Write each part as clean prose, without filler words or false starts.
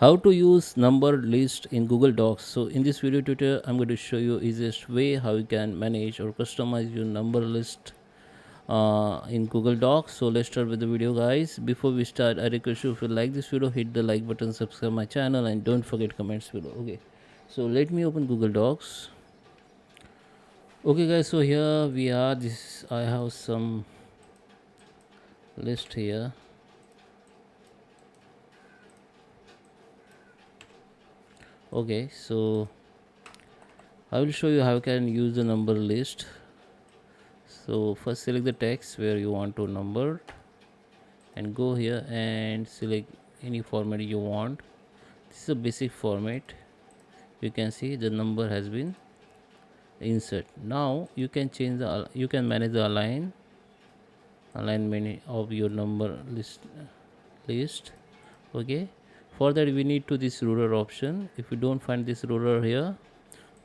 How to use number list in Google Docs. So in this video tutorial I'm going to show you easiest way how you can manage or customize your number list in Google Docs. So let's start with the video, guys. Before we start, I request you, if you like this video, hit the like button, subscribe my channel, and don't forget comments below. Okay, so let me open Google Docs. Okay guys, so here we are. This I have some list here. Okay, so I will show you how you can use the number list. So first select the text where you want to number and go here and select any format you want. This is a basic format. You can see the number has been insert. Now you can change the you can manage the alignment of your number list. Okay, for that we need to this ruler option. If you don't find this ruler here,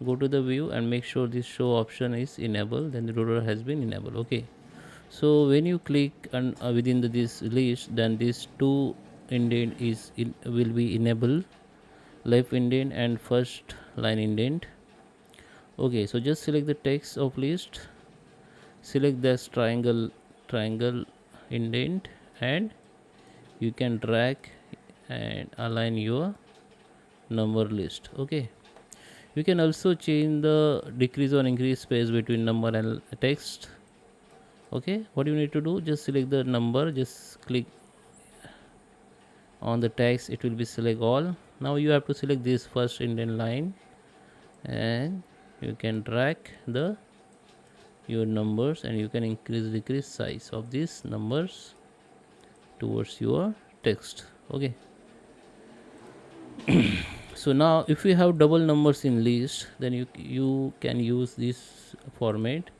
go to the view and make sure this show option is enabled, then the ruler has been enabled. Okay, so when you click on within this list, then these two indent will be enabled, left indent and first line indent. Okay, so just select the text of list, select this triangle indent, and you can drag and align your number list. Okay, you can also change the decrease or increase space between number and text. Okay, what you need to do, just select the number, just click on the text, it will be select all. Now you have to select this first indent line and you can drag the your numbers, and you can increase decrease size of these numbers towards your text. Okay, so now if you have double numbers in list, then you can use this format,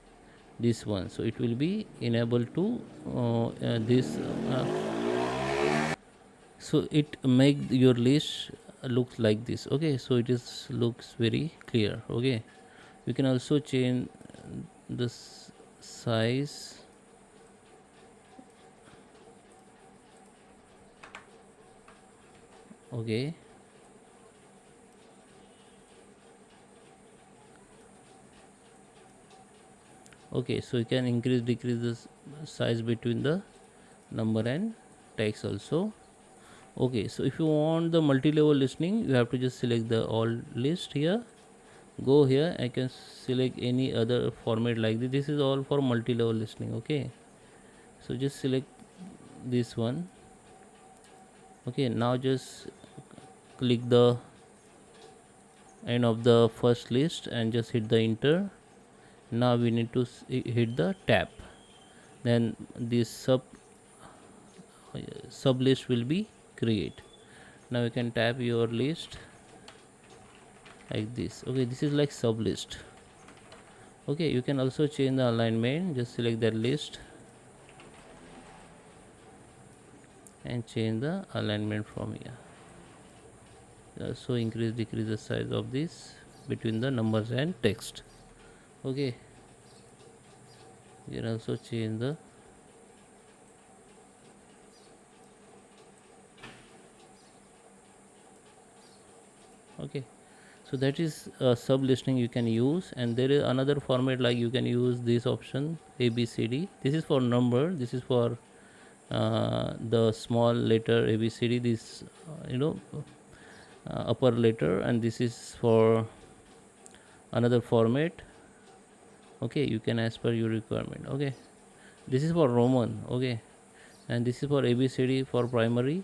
this one, so it will be enabled to this so it make your list looks like this. Okay, so it is looks very clear. Okay, you can also change the size. Okay, okay, so you can increase decrease the size between the number and text also. Okay, so if you want the multi-level listening, you have to just select the all list here, go here, I can select any other format like this. This is all for multi-level listening. Okay, so just select this one. Okay, now just click the end of the first list and just hit the enter. Now we need to hit the tab, then this sub list will be create. Now you can tab your list like this. Okay, this is like sub list. Okay, you can also change the alignment, just select that list and change the alignment from here. Also increase decrease the size of this between the numbers and text. Okay, you can also change the okay, so that is sub listing you can use. And there is another format, like you can use this option ABCD. This is for number, this is for the small letter ABCD, this upper letter, and this is for another format. Okay, you can as per your requirement. Okay, this is for Roman. Okay, and this is for ABCD for primary.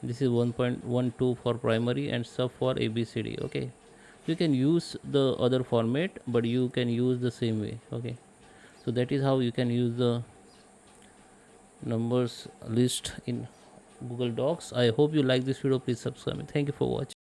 This is 1.12 for primary and sub for ABCD. Okay, you can use the other format, but you can use the same way. Okay, so that is how you can use the numbers list in Google Docs. I hope you like this video. Please subscribe. Thank you for watching.